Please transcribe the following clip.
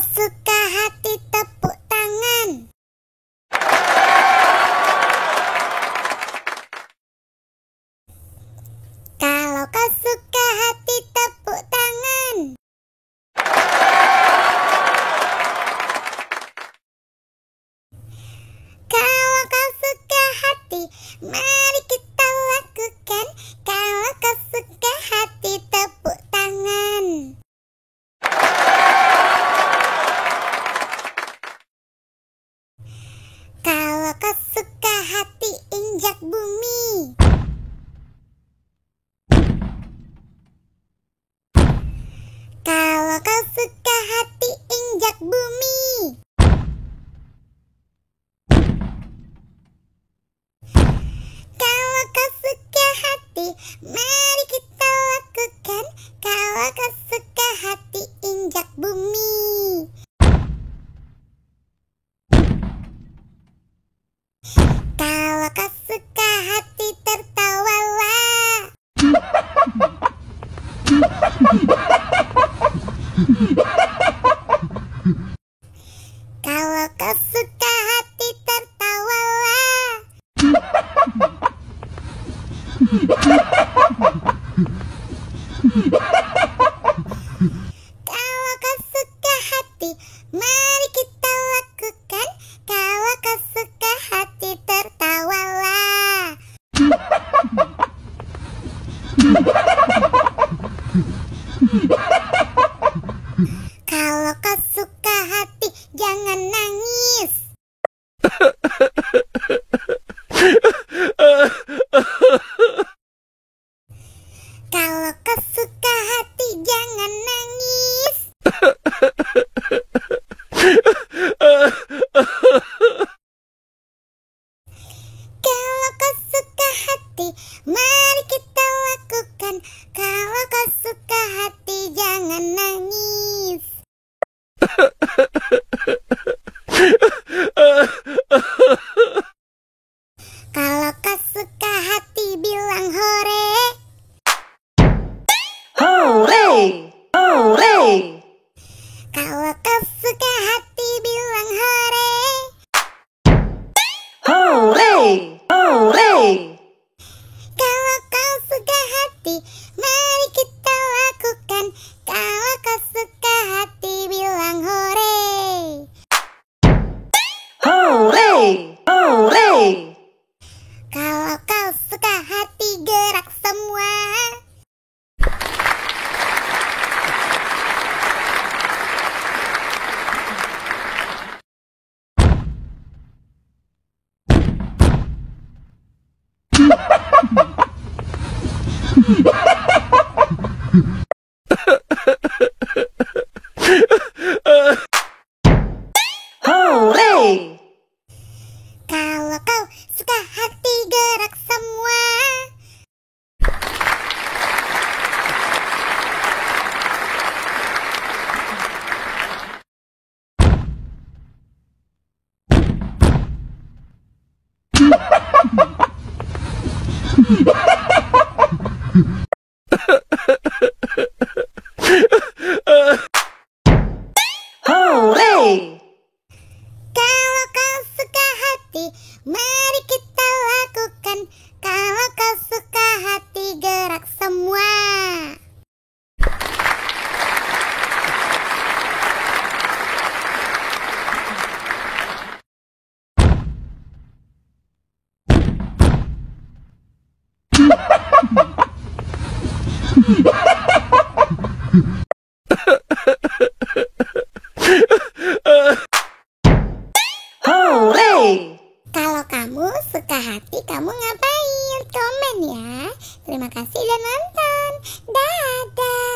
suka hati tepuk tangan. Kalau kau suka hati tepuk tangan. Kalau kau suka hati, mari kita lakukan. Kalau kau suka hati tepuk tangan. Kalau kau suka hati, injak bumi. Kalau kau suka hati, injak bumi. Kalau kau suka hati, mari kita lakukan. Kalau kau suka hati, injak bumi. Kalau kau suka hati, tertawalah. Kalau kau suka hati, tertawalah. Kalau kau suka hati, mari kita lakukan. Kalau kau suka hati, tertawalah. Kalau kau suka hati, jangan nangis. Kalau kau suka hati, jangan nangis. Kalau kau suka hati, mari kita lakukan. Kalau kau suka hati, jangan nangis. Kalau kau suka hati, bilang hore. Hore! Hore! Kalau kau suka hati, bilang hore. Hore! Hore! Kalau kau suka hati, mari kita lakukan. Kalau kau suka hati, bilang hore. Hore! Hore! Kalau kau suka hati, gerak semua. Hore! Kalau kau suka hati, gerak semua. Hore! Kalau kau suka hati, mari kita lakukan. Kalau kau suka hati, gerak semua. Hore! Kalau kamu suka hati, kamu ngapain? Komen ya. Terima kasih udah nonton. Dadah.